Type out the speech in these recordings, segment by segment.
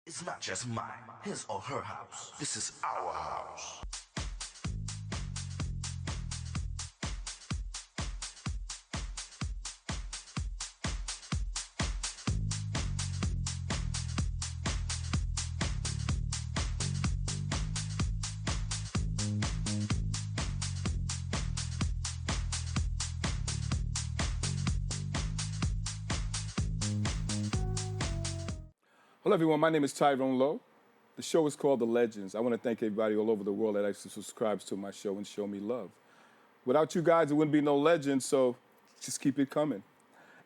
It's not just mine, his or her house. This is our house. Hello, everyone. My name is Tyrone Lowe. The show is called The Legends. I want to thank everybody all over the world that actually subscribes to my show and show me love. Without you guys, there wouldn't be no legends, so just keep it coming.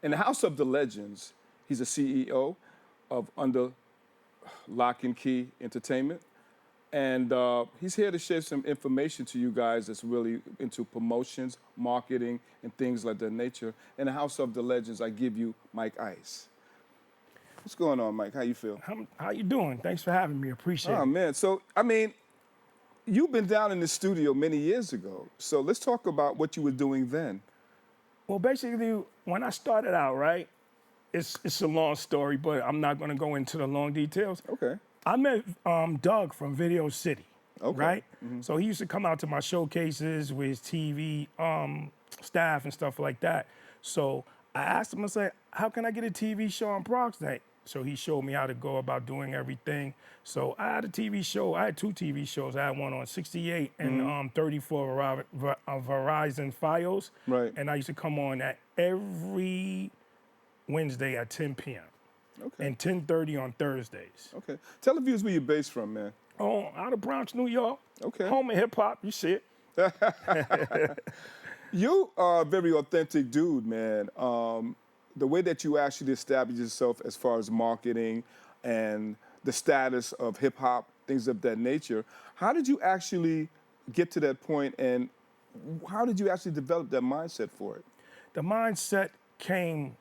In the House of the Legends, he's a CEO of Under Lock and Key Entertainment. And he's here to share some information to you guys that's really into promotions, marketing, and things like that nature. In the House of the Legends, I give you Mike Ice. What's going on, Mike? How you feel? How you doing? Thanks for having me. Appreciate Oh it. man, so I mean, you've been down in the studio many years ago. So let's talk about what you were doing then. Well, basically, when I started out, right, it's a long story, but I'm not going to go into the long details. Okay. I met Doug from Video City, Okay. right? So he used to come out to my showcases with his TV staff and stuff like that. So I asked him, I said, how can I get a TV show on Proxnet? So he showed me how to go about doing everything. So I had a TV show. I had two TV shows. I had one on 68 and 34 Verizon Fios. Right. And I used to come on at every Wednesday at 10 p.m. Okay. and 10:30 on Thursdays. Okay. Tell the viewers where you're based from, man. Oh, out of Bronx, New York. Okay. Home of hip hop. You see it. You are a very authentic dude, man. The way that you actually establish yourself as far as marketing and the status of hip hop, things of that nature. How did you actually get to that point, and how did you actually develop that mindset for it? The mindset came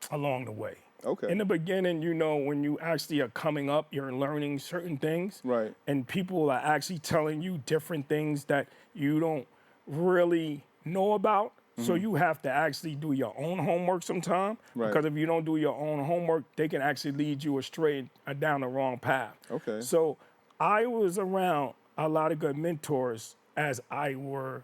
along the way. Okay. In the beginning, you know, when you actually are coming up, you're learning certain things. Right. And people are actually telling you different things that you don't really know about. So you have to actually do your own homework sometime. Right. Because if you don't do your own homework, they can actually lead you astray down the wrong path. Okay. So I was around a lot of good mentors as I were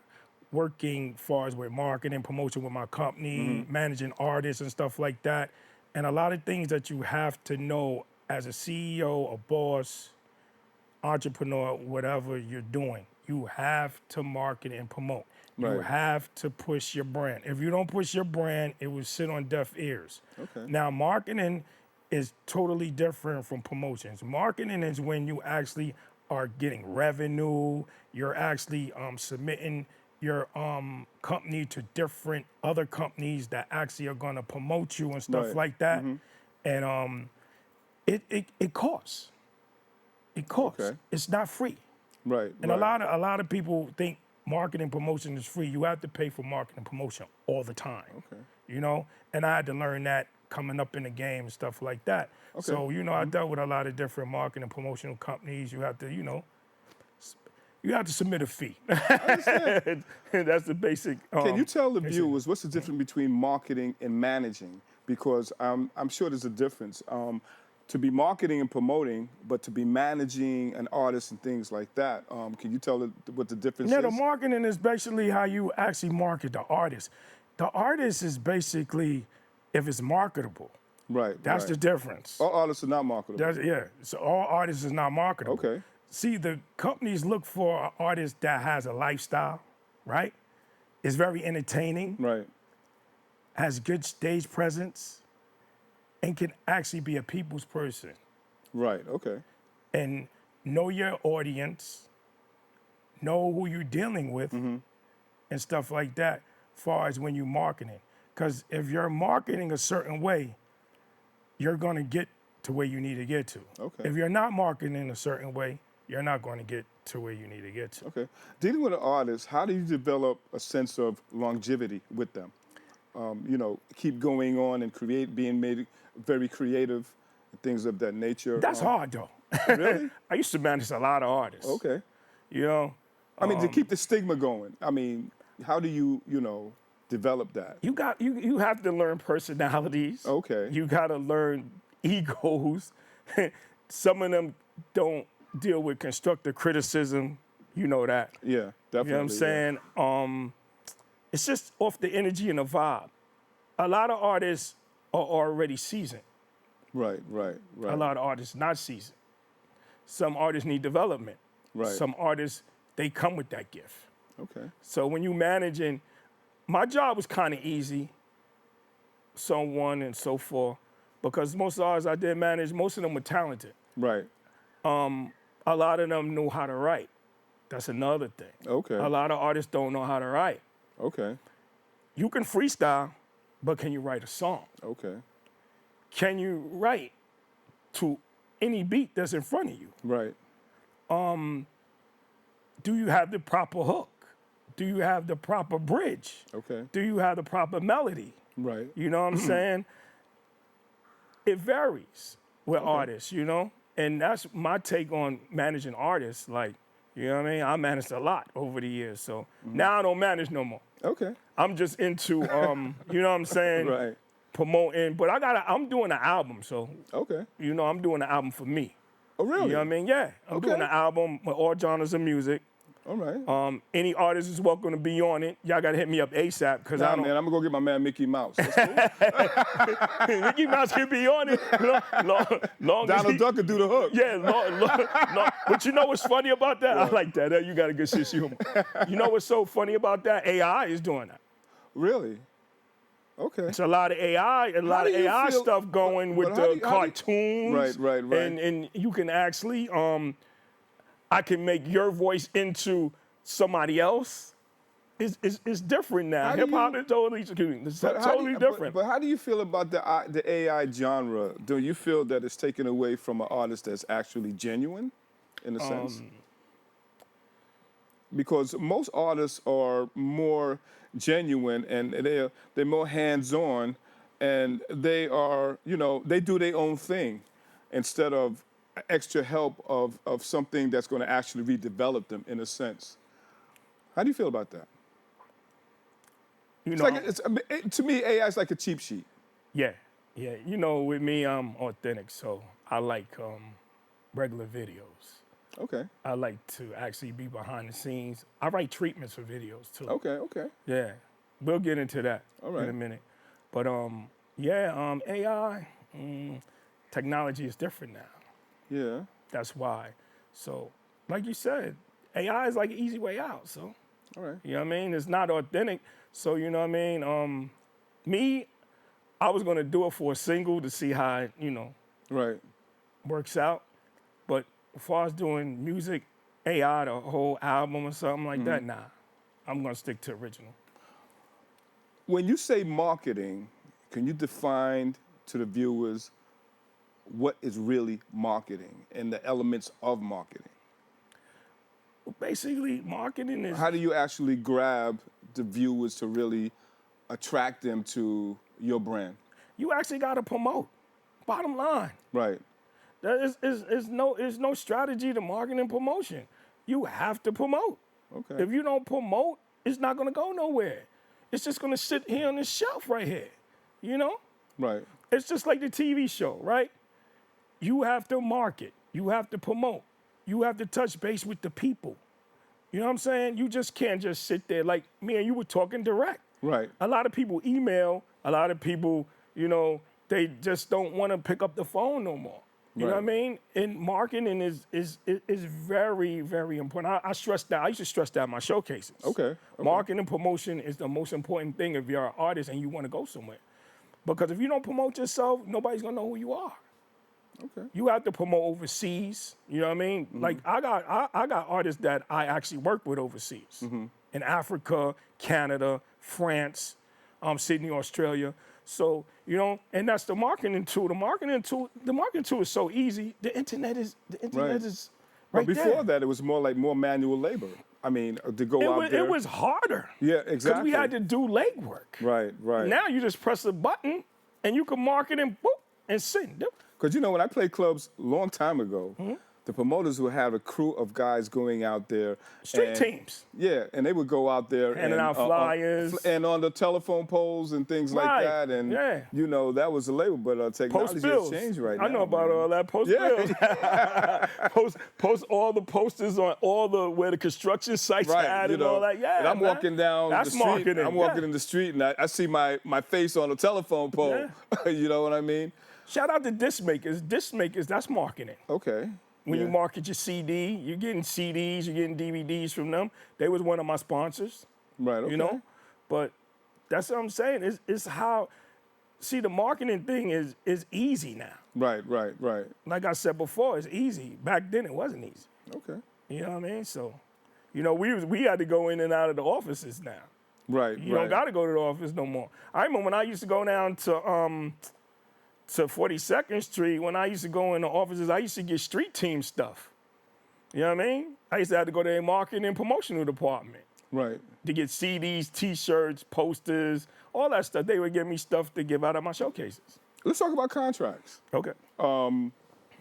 working far as with marketing, promotion with my company, managing artists and stuff like that. And a lot of things that you have to know as a CEO, a boss, entrepreneur, whatever you're doing. You have to market and promote. You Right. have to push your brand. If you don't push your brand, it will sit on deaf ears. Okay. Now, marketing is totally different from promotions. Marketing is when you actually are getting revenue. You're actually submitting your company to different other companies that actually are going to promote you and stuff Right. like that. And it costs. It costs. Okay. It's not free. Right. And right. a lot of people think marketing promotion is free. You have to pay for marketing promotion all the time. Okay. You know? And I had to learn that coming up in the game and stuff like that. So, you know, I dealt with a lot of different marketing promotional companies. You have to, you know, you have to submit a fee. That's the basic. Can you tell the viewers what's the difference between marketing and managing? Because I'm sure there's a difference. To be marketing and promoting, but to be managing an artist and things like that. Can you tell what the difference Yeah, is? the marketing is basically how you actually market the artist. The artist is basically if it's marketable. Right. That's right. the difference. All artists are not marketable. Yeah. So all artists is not marketable. Okay. See, the companies look for an artist that has a lifestyle, right? Is very entertaining, Right. has good stage presence, and can actually be a people's person Right. Okay. and know your audience, know who you're dealing with, and stuff like that, far as when you're marketing. Because if you're marketing a certain way, you're going to get to where you need to get to. Okay. If you're not marketing a certain way, you're not going to get to where you need to get to. Okay. Dealing with an artist, how do you develop a sense of longevity with them? You know, keep going on and being made very creative, and things of that nature. That's hard, though. Really? I used to manage a lot of artists. Okay. You know, I mean, to keep the stigma going. I mean, how do you, develop that? you have to learn personalities. Okay. You got to learn egos. some of them don't deal with constructive criticism. You know that. Yeah, definitely. You know what I'm saying? It's just off the energy and the vibe. A lot of artists are already seasoned. Right. A lot of artists not seasoned. Some artists need development. Right. Some artists, they come with that gift. Okay. So when you managing, my job was kind of easy, so on and so forth, because most artists I did manage, most of them were talented. Right. A lot of them knew how to write. That's another thing. Okay. A lot of artists don't know how to write. Okay. You can freestyle, but can you write a song? Okay. Can you write to any beat that's in front of you? Right. Do you have the proper hook? Do you have the proper bridge? Okay. Do you have the proper melody? Right. You know what I'm saying? It varies with artists, you know? And that's my take on managing artists. Like, you know what I mean? I managed a lot over the years. So now I don't manage no more. Okay. I'm just into, you know what I'm saying? Right. Promoting. But I'm doing an album. So, Okay. you know, I'm doing an album for me. Oh, really? You know what I mean? Yeah. I'm doing an album with all genres of music. All right. Any artist is welcome to be on it. Y'all got to hit me up ASAP because I don't. Man, I'm gonna go get my man Mickey Mouse. That's cool. Mickey Mouse can be on it. Long as Donald Duck could do the hook. Yeah, long. But you know what's funny about that? I like that. You got a good sense of humor. You know what's so funny about that? AI is doing that. Really? Okay. It's a lot of AI, stuff going with the cartoons. Right. And you can actually, I can make your voice into somebody else. It's different now. Hip hop is totally different. But how do you feel about the AI genre? Do you feel that it's taken away from an artist that's actually genuine, in a sense? Because most artists are more genuine and they're more hands-on, and they are, you know, they do their own thing instead of extra help of something that's going to actually redevelop them, in a sense. How do you feel about that? You It's know, like to me, AI is like a cheap sheet. yeah. You know, with me, I'm authentic, so I like regular videos. Okay. I like to actually be behind the scenes. I write treatments for videos too. Okay. Yeah, we'll get into that All right. in a minute. But AI, technology is different now. Yeah. That's why. So, like you said, AI is like an easy way out. So, All right. you know what I mean? It's not authentic. So, you know what I mean? I was gonna do it for a single to see how it, you know, Right. works out. But as far as doing music, AI, the whole album or something like that, nah. I'm gonna stick to original. When you say marketing, can you define to the viewers what is really marketing and the elements of marketing? Basically, marketing is How do you actually grab the viewers to really attract them to your brand? you actually got to promote. Bottom line, Right. there is no strategy to marketing and promotion. You have to promote. Okay. If you don't promote, it's not gonna go nowhere. It's just gonna sit here on this shelf right here. You know? Right. It's just like the TV show, right? You have to market. You have to promote. You have to touch base with the people. You know what I'm saying? You just can't just sit there like me and you were talking direct. Right. A lot of people email. A lot of people, you know, they just don't want to pick up the phone no more. You know what I mean? And marketing is very, very important. I stress that. I used to stress that in my showcases. Okay. Marketing and promotion is the most important thing if you're an artist and you want to go somewhere. Because if you don't promote yourself, nobody's gonna know who you are. Okay. You have to promote overseas. You know what I mean? Like I got artists that I actually work with overseas, in Africa, Canada, France, Sydney, Australia. So you know, and that's the marketing tool. The marketing tool is so easy. The internet is right But before that, it was more manual labor. I mean, to go out there. It was harder. Yeah, Because exactly. we had to do legwork. Right. Now you just press a button and you can market and boop and send. Because, you know, when I played clubs a long time ago, the promoters would have a crew of guys going out there. Street and- teams. Yeah, and they would go out there Handing out flyers. and on the telephone poles and things like Right, that. And yeah. you know, that was the label, but technology Post has bills. changed right now. I know about man. all that. Post Yeah. bills. post all the posters on all the where the construction sites are at and all that. Yeah, and I'm man. walking down That's the street. marketing. I'm walking in the street and I see my face on a telephone pole. You know what I mean? Shout out to disc makers. Disc makers, that's marketing. Okay. When you Yeah. market your CD, you're getting CDs, you're getting DVDs from them. They was one of my sponsors. Right. Okay. You know, but that's what I'm saying. It's how. See, the marketing thing is easy now. Right. Like I said before, it's easy. Back then, it wasn't easy. Okay. You know what I mean? So, you know, we had to go in and out of the offices now. Right. You don't got to go to the office no more. I remember when I used to go down to 42nd Street, when I used to go in the offices, I used to get street team stuff. You know what I mean? I used to have to go to their marketing and promotional department Right. to get CDs, T-shirts, posters, all that stuff. They would give me stuff to give out at my showcases. Let's talk about contracts. Okay.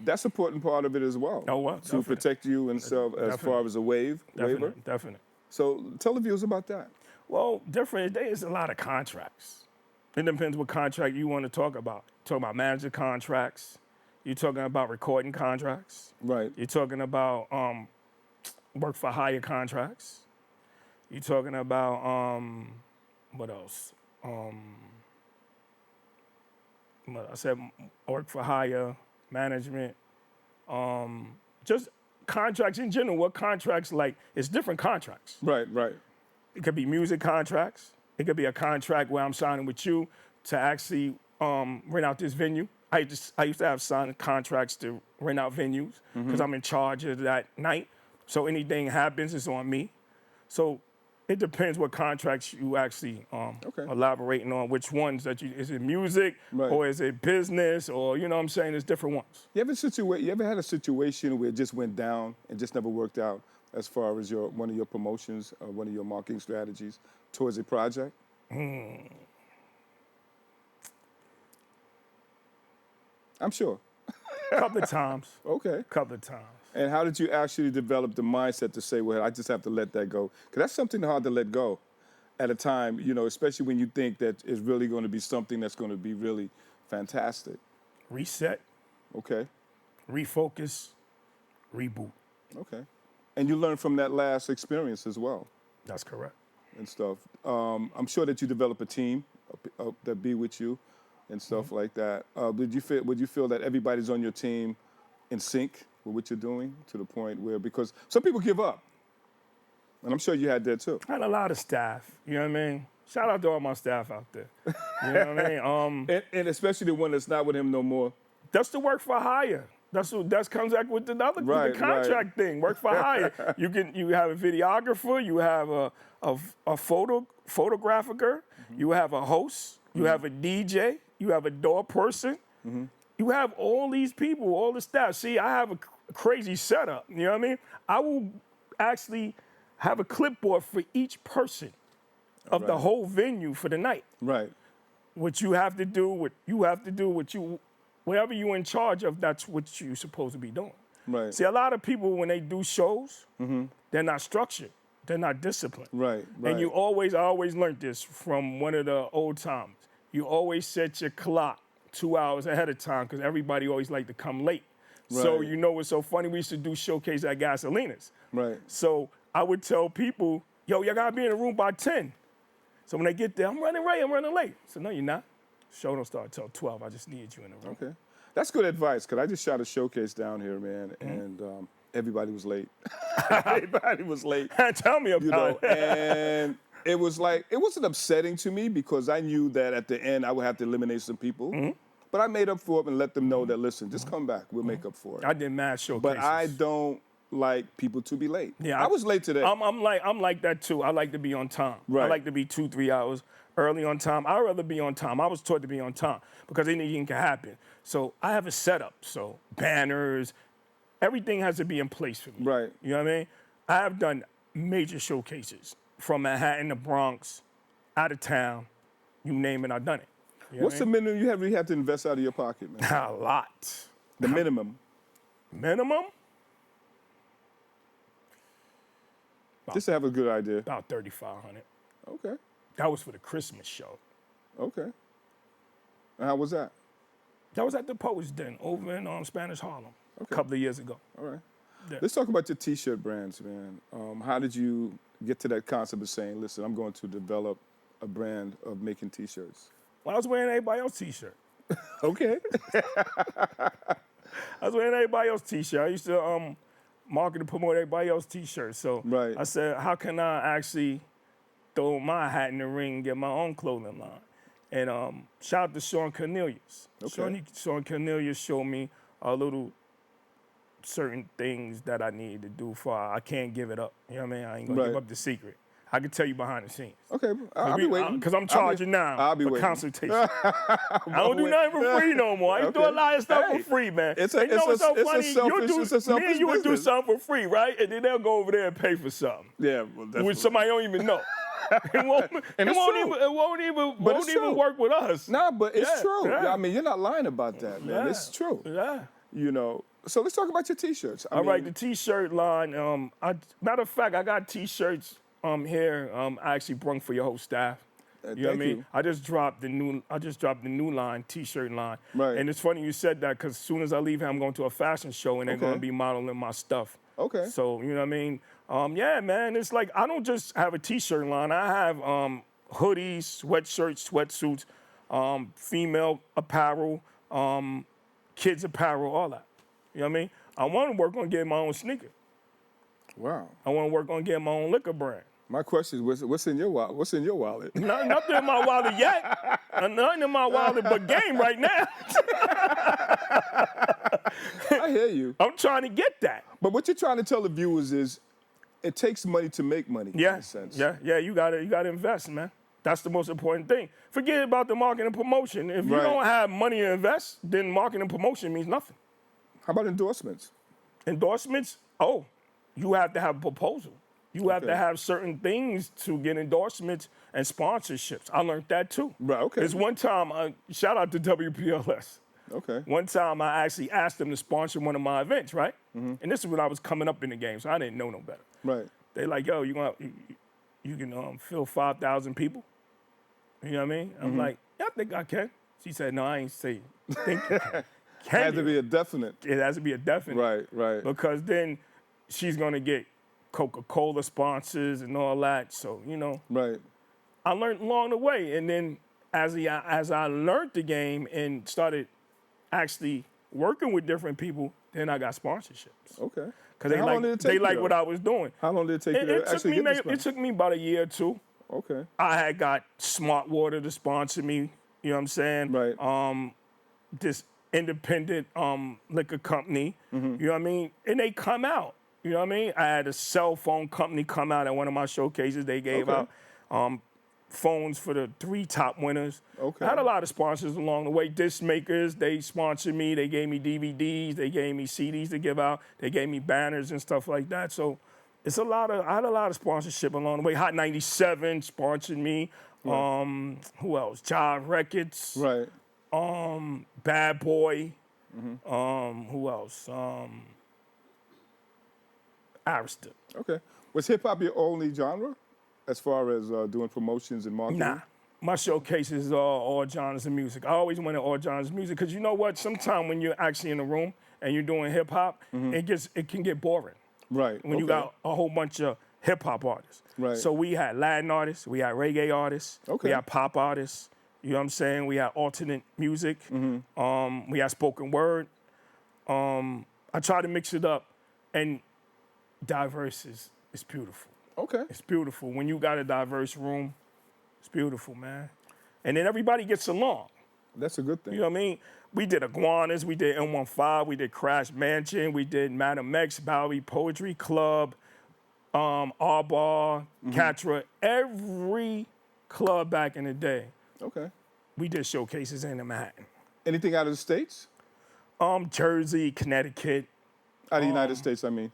That's an important part of it as well. Oh, well, To definitely. protect you and stuff as Definitely. far as a waiver. Definite. So tell the viewers about that. Well, there's a lot of contracts. It depends what contract you want to talk about. Talking about manager contracts. You're talking about recording contracts. Right. You're talking about work for hire contracts. You're talking about what else? What I said work for hire, management, just contracts in general. What contracts like? It's different contracts. Right. It could be music contracts. It could be a contract where I'm signing with you to actually rent out this venue. I used to have signed contracts to rent out venues because I'm in charge of that night. So anything happens, it's on me. So it depends what contracts you actually elaborating on. Which ones that is it music Right. or is it business or you know what I'm saying? There's different ones. You ever had a situation where it just went down and just never worked out as far as one of your promotions or one of your marketing strategies towards a project? I'm sure. Couple of times. Okay. Couple of times. And how did you actually develop the mindset to say, well, I just have to let that go? Because that's something hard to let go at a time, you know, especially when you think that it's really going to be something that's going to be really fantastic. Reset, Okay. refocus, reboot. Okay. And you learn from that last experience as well That's correct. and stuff. I'm sure that you develop a team that be with you and stuff like that. Would you feel that everybody's on your team in sync with what you're doing to the point where, because some people give up, and I'm sure you had that too. I had a lot of staff, you know what I mean? Shout out to all my staff out there. You know what I mean? And especially the one that's not with him no more. That's the work for hire. That comes back with the other Right, the contract thing. Work for hire. You have a videographer. You have a photographer. You have a host. You have a DJ. You have a door person. You have all these people, all the staff. See, I have a crazy setup. You know what I mean? I will actually have a clipboard for each person of the whole venue for the night. Right. What you have to do, whatever you're in charge of, that's what you're supposed to be doing. Right. See, a lot of people, when they do shows, they're not structured. They're not disciplined. Right. And I always learned this from one of the old times. You always set your clock 2 hours ahead of time because everybody always like to come late. So Right. you know what's so funny? We used to do showcase at Gasolinas. Right. So I would tell people, yo, y'all gotta be in the room by 10. So when they get there, I'm running late. So no, you're not. Show don't start until 12. I just needed you in the room. Okay. That's good advice, because I just shot a showcase down here, man, and everybody was late. Everybody was late. Tell me about it. And it was like, it wasn't upsetting to me because I knew that at the end I would have to eliminate some people. But I made up for it and let them know that, listen, just come back. We'll make up for it. I did mad showcases. But I don't like people to be late. Yeah, I was late today. I'm like that too. I like to be on time. I Right. like to be 2-3 hours early on time. I'd rather be on time. I was taught to be on time because anything can happen. So I have a setup. So banners, everything has to be in place for me. Right. You know what I mean? I have done major showcases from Manhattan to Bronx, out of town, you name it, I've done it. You know What's the minimum you really have to invest out of your pocket, man? A lot. The minimum. Minimum? Just to have a good idea. About 3,500. Okay. That was for the Christmas show. Okay. And how was that? That was at the Poets Den over in Spanish Harlem a couple of years ago. All right. Yeah. Let's talk about your T-shirt brands, man. How did you get to that concept of saying, listen, I'm going to develop a brand of making T-shirts? Well, I was wearing everybody else's T-shirt. Okay. I was wearing everybody else's T-shirt. I used to market and promote everybody else's T-shirts. So Right. I said, how can I actually throw my hat in the ring and get my own clothing line? And shout out to Sean Cornelius. Okay. Sean Cornelius showed me a little certain things that I needed to do for I can't give it up. You know what I mean? I ain't gonna give Right. up the secret. I can tell you behind the scenes. Okay. I'll be waiting. Because I'm charging now I'll be for waiting. consultation. I don't do nothing for free no more. I used to do a Okay. lot of stuff Hey, for free, man. it's a- And you know it's what's a- so it's a funny? selfish- it's a Me selfish and you would do business. something for free, right? And then they'll go over there and pay for something. Yeah, well, definitely. With somebody don't even know. It won't it's true. even work with us. No, but it's Yeah, true. yeah. I mean, you're not lying about that, man. Yeah, It's true. Yeah. You know. So let's talk about your T-shirts. All right, the T-shirt line. Matter of fact, I got T-shirts here. I actually brung for your whole staff. You know what I thank mean? you. I just dropped the new line, T-shirt line. Right. And it's funny you said that because as soon as I leave here, I'm going to a fashion show and they're Okay. going to be modeling my stuff. Okay. So you know what I mean? Yeah, man. It's like I don't just have a T-shirt line. I have hoodies, sweatshirts, sweatsuits, female apparel, kids apparel, all that. You know what I mean? I want to work on getting my own sneaker. Wow. I want to work on getting my own liquor brand. My question is, what's in your wallet? What's in your wallet? Nothing in my wallet yet. Nothing in my wallet but game right now. I hear you. I'm trying to get that. But what you're trying to tell the viewers is, it takes money to make money. In Yeah, a sense. yeah. You gotta invest, man. That's the most important thing. Forget about the marketing and promotion. If you Right. don't have money to invest, then marketing and promotion means nothing. How about endorsements? Endorsements, you have to have a proposal. You have Okay. to have certain things to get endorsements and sponsorships. I learned that too. Right, okay. There's one time, shout out to WPLS. Okay. One time I actually asked them to sponsor one of my events, right? And this is when I was coming up in the game, so I didn't know no better. Right. They like, yo, you can fill 5,000 people? You know what I mean? I'm like, yeah, I think I can. She said, no, I ain't say think you can. Can Had to you? be a definite. It has to be a definite. Right, right. Because then she's gonna get Coca-Cola sponsors and all that. So, Right. I learned along the way. And then as I learned the game and started actually working with different people, then I got sponsorships. Okay. Because And how long did it take you, though? what I was doing. How long did it take you to actually get this It took me about a year or two. Okay. I had got Smart Water to sponsor me, you know what I'm saying? Right. This independent liquor company, you know what I mean? And they come out, you know what I mean? I had a cell phone company come out at one of my showcases. They gave Okay. out phones for the 3 top winners. Okay. I had a lot of sponsors along the way. Disc makers, they sponsored me. They gave me DVDs. They gave me CDs to give out. They gave me banners and stuff like that. So I had a lot of sponsorship along the way. Hot 97 sponsored me. Right. Who else? Jive Records. Right. Bad Boy. Who else? Arista. Okay. Was hip hop your only genre as far as doing promotions and marketing? Nah. My showcases are all genres of music. I always wanted all genres of music because you know what? Sometimes when you're actually in a room and you're doing hip hop, it can get boring. Right. When you got a whole bunch of hip hop artists. Right. So we had Latin artists, we had reggae artists, Okay. we had pop artists. You know what I'm saying? We had alternate music. We had spoken word. I try to mix it up, and diverse is beautiful. Okay. It's beautiful. When you got a diverse room, it's beautiful, man. And then everybody gets along. That's a good thing. You know what I mean? We did Iguanas, we did N15, we did Crash Mansion, we did Madam X, Bowery Poetry Club, R-Bar, Catra, every club back in the day. Okay. We did showcases in Manhattan. Anything out of the States? Jersey, Connecticut. Out of the United States, I mean.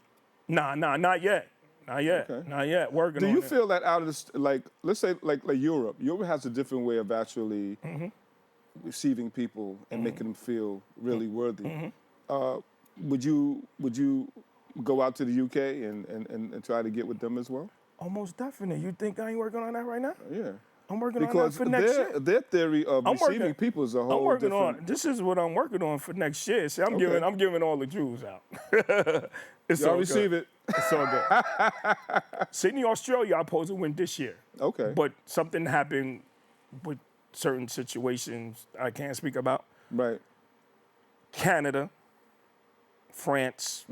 Nah, not yet. Not yet. Okay. Not yet. Working Do on you it. feel that out of the, like, let's say, like Europe. Europe has a different way of actually receiving people and making them feel really worthy. Would you go out to the UK and try to get with them as well? Almost definite. You think I ain't working on that right now? Yeah. I'm working on Because that for next year. their theory of receiving people is a whole I'm working different. on. This is what I'm working on for next year. See, I'm Okay. giving all the jewels out. It's Y'all all receive good. it. It's all good. Sydney, Australia, I'm supposed to win this year. Okay. But something happened with certain situations I can't speak about. Right. Canada, France,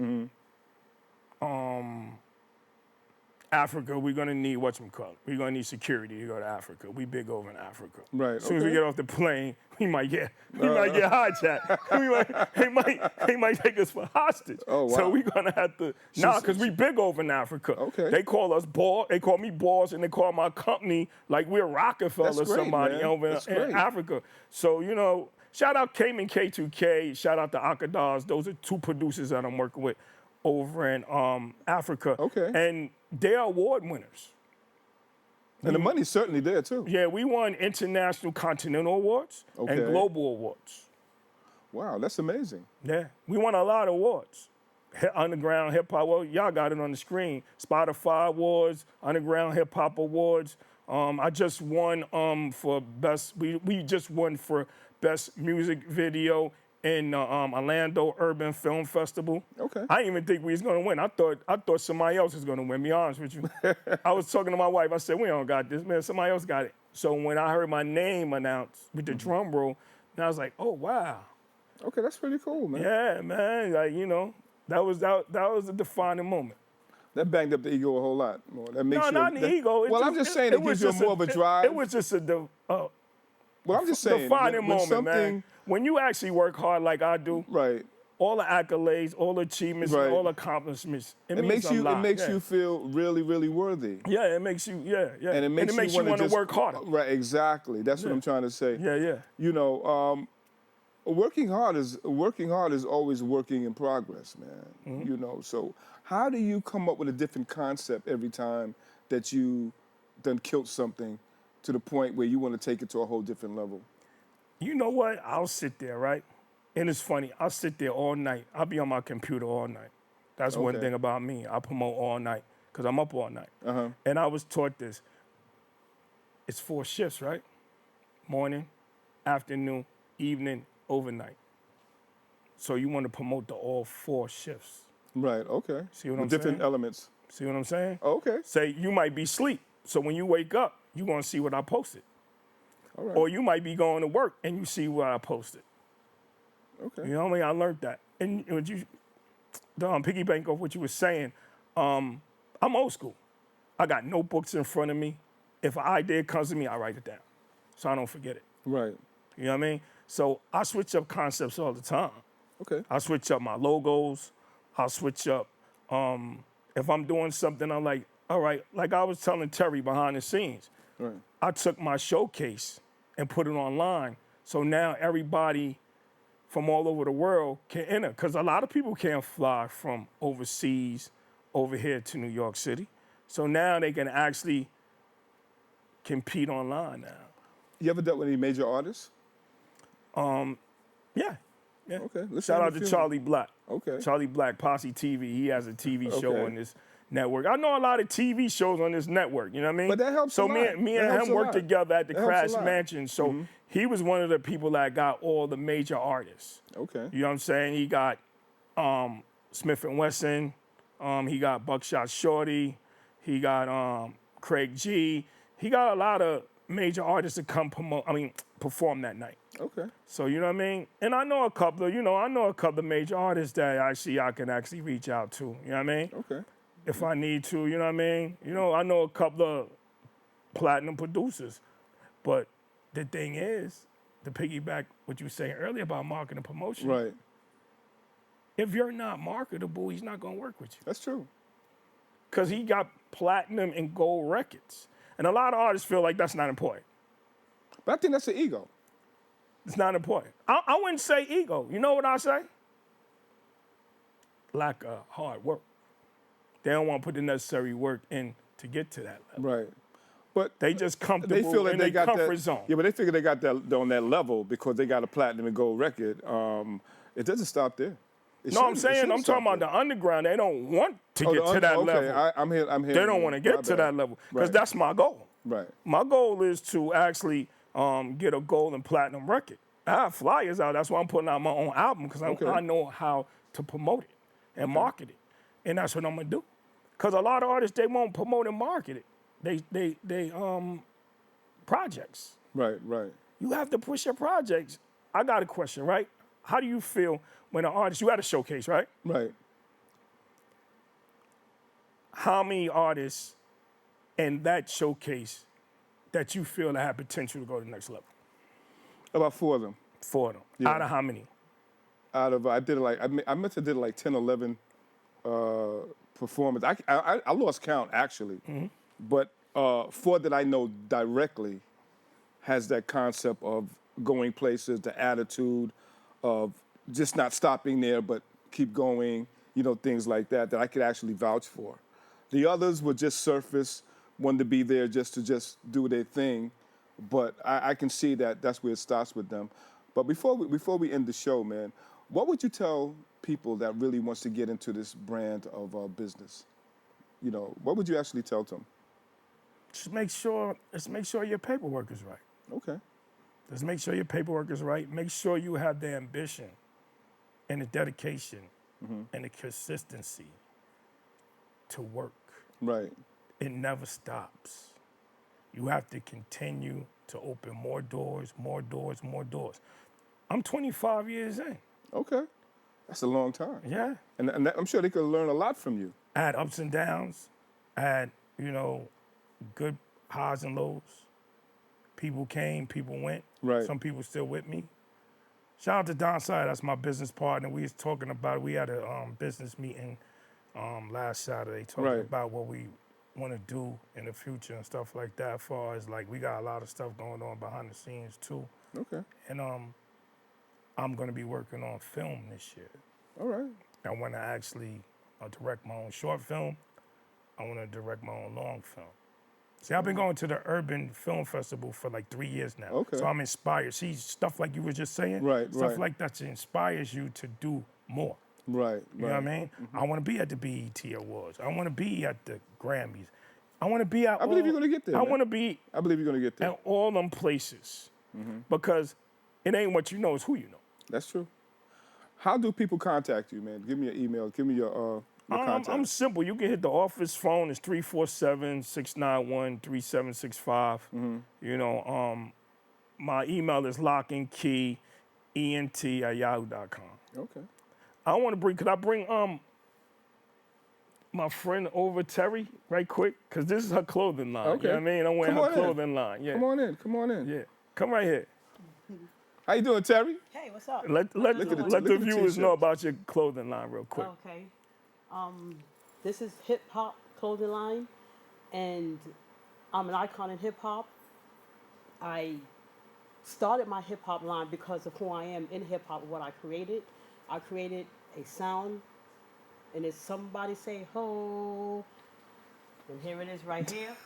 Africa, we're gonna need whatchamacallit. We're gonna need security to go to Africa. We big over in Africa. Right, As soon as we okay. get off the plane, we might get hijacked. They might take us for hostage. Oh, wow. So we're gonna have to because we big over in Africa. Okay. They call us boss. They call me boss, and they call my company like we're Rockefeller That's or great, somebody man. over That's in great. Africa. So shout out Cayman K2K. Shout out to Akadas. Those are two producers that I'm working with over in Africa. Okay. And they're award winners. And the money's certainly there too. Yeah, we won international continental awards Okay. and global awards. Wow, that's amazing. Yeah, we won a lot of awards. Underground hip hop. Well, y'all got it on the screen. Spotify awards, Underground hip hop awards. I just won for best. We just won for best music video in Orlando Urban Film Festival. Okay. I didn't even think we was gonna win. I thought somebody else was gonna win. Be honest with you. I was talking to my wife. I said, "We don't got this, man. Somebody else got it." So when I heard my name announced with the drum roll, and I was like, "Oh wow, Okay, that's pretty cool, man. yeah, man." Like that was a defining moment. That banged up the ego a whole lot more. That makes No, you not the ego. Well, I'm just saying it gives you more of a drive. It was just a Well, I'm just saying defining when moment, something, man. When you actually work hard like I do, right? all the accolades, all the achievements, Right. and all the accomplishments, it It means makes a you. lot. It makes Yeah. you feel really, really worthy. Yeah, it makes you. Yeah, yeah. And it makes you wanna want to just work harder. Right, exactly. That's what I'm trying to say. Yeah, yeah. You know, working hard is always working in progress, man. Mm-hmm. You know, so how do you come up with a different concept every time that you done killed something to the point where you want to take it to a whole different level? You know what? I'll sit there, right? And it's funny. I'll sit there all night. I'll be on my computer all night. That's one Okay. thing about me. I promote all night because I'm up all night. Uh-huh. And I was taught this. It's 4 shifts, right? Morning, afternoon, evening, overnight. So you want to promote all 4 shifts. Right. Okay. See what With I'm different saying? elements. See what I'm saying? Okay. Say you might be asleep. So when you wake up, you're going to see what I posted. All right. Or you might be going to work and you see what I posted. Okay. You know what I mean? I learned that. And when you, piggyback off what you were saying, I'm old school. I got notebooks in front of me. If an idea comes to me, I write it down so I don't forget it. Right. You know what I mean? So I switch up concepts all the time. Okay. I switch up my logos. I'll switch up. If I'm doing something, I'm like, all right, like I was telling Terry behind the scenes, Right. I took my showcase and put it online. So now everybody from all over the world can enter. Because a lot of people can't fly from overseas over here to New York City. So now they can actually compete online now. You ever dealt with any major artists? Yeah. Yeah. Okay. Let's Shout name out a to few. Charlie Black. Okay. Charlie Black, Posse TV. He has a TV show Okay. on this network. I know a lot of TV shows on this network, you know what I mean? But that helps so a lot. me That and helps him a worked lot. together at the That helps a Crash lot. Mansion. So he was one of the people that got all the major artists. Okay. You know what I'm saying? He got Smith & Wesson. He got Buckshot Shorty. He got Craig G. He got a lot of major artists to come perform that night. Okay. So you know what I mean? And I know a couple of major artists that I can actually reach out to. You know what I mean? Okay. If I need to, you know what I mean? I know a couple of platinum producers. But the thing is, to piggyback what you were saying earlier about marketing and promotion, Right. if you're not marketable, he's not gonna work with you. That's true. Because he got platinum and gold records. And a lot of artists feel like that's not important. But I think that's an ego. It's not important. I wouldn't say ego. You know what I say? Lack of hard work. They don't want to put the necessary work in to get to that level. Right. But They just comfortable they feel that in they their got comfort that. zone. Yeah, but they figure they got that on that level because they got a platinum and gold record. It doesn't stop there. No, I'm saying I'm talking about the underground. They don't want to get to that level. I'm here. They don't want to get to that level because that's my goal. Right. My goal is to actually get a gold and platinum record. I have flyers out. That's why I'm putting out my own album because I know how to promote it and market it, and that's what I'm gonna do. Because a lot of artists, they won't promote and market it. They projects. Right. You have to push your projects. I got a question, right? How do you feel when an artist, you had a showcase, right? Right. How many artists in that showcase that you feel that have potential to go to the next level? About 4 of them. 4 of them. Yeah. Out of how many? Out of, I meant to did like 10, 11 performances. I lost count, actually. But 4 that I know directly has that concept of going places, the attitude of just not stopping there, but keep going, things like that I could actually vouch for. The others were just surface, wanted to be there just to do their thing. But I can see that that's where it starts with them. But before we end the show, man, what would you tell people that really wants to get into this brand of business? What would you actually tell them? Just make sure your paperwork is right. Okay. Just make sure your paperwork is right. Make sure you have the ambition and the dedication and the consistency to work. Right. It never stops. You have to continue to open more doors, more doors, more doors. I'm 25 years in. Okay. That's a long time. Yeah. And I'm sure they could learn a lot from you. I had ups and downs. I had, good highs and lows. People came, people went. Right. Some people still with me. Shout out to Don Side, that's my business partner. We was talking about it. We had a business meeting last Saturday talking about what we want to do in the future and stuff like that. As far as we got a lot of stuff going on behind the scenes too. Okay. And I'm going to be working on film this year. All right. I want to actually direct my own short film. I want to direct my own long film. See, I've been going to the Urban Film Festival for 3 years now. Okay. So I'm inspired. See, stuff like you were just saying, stuff like that inspires you to do more. Right. You know what I mean? I want to be at the BET Awards. I want to be at the Grammys. I want to be at I believe you're going to get there. I want to be I believe you're going to get there. at all them places because it ain't what you know, it's who you know. That's true. How do people contact you, man? Give me your email. Give me your contact. I'm simple. You can hit the office phone. It's 347-691-3765. My email is lockandkeyent@yahoo.com. Okay. Could I bring my friend over, Terry, right quick? Because this is her clothing line. Okay. You know what I mean? I'm wearing her clothing line. Yeah. Come on in. Yeah. Come right here. How you doing, Terry? Hey, what's up? Let the viewers know t-shirt. about your clothing line real quick. Okay. This is hip hop clothing line, and I'm an icon in hip hop. I started my hip hop line because of who I am in hip hop, what I created. I created a sound, and it's somebody say ho, and here it is right here.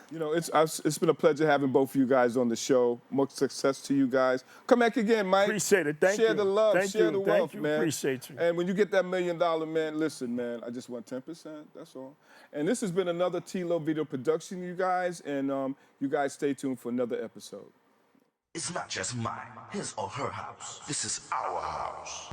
It's been a pleasure having both of you guys on the show. Much success to you guys. Come back again, Mike. Appreciate it. Thank you. Share the love. Thank share you. the wealth, Thank you. man. Appreciate you. And when you get that $1 million, man, listen, man, I just want 10%. That's all. And this has been another T-Lo video production, you guys. And you guys stay tuned for another episode. It's not just mine, his or her house. This is our house.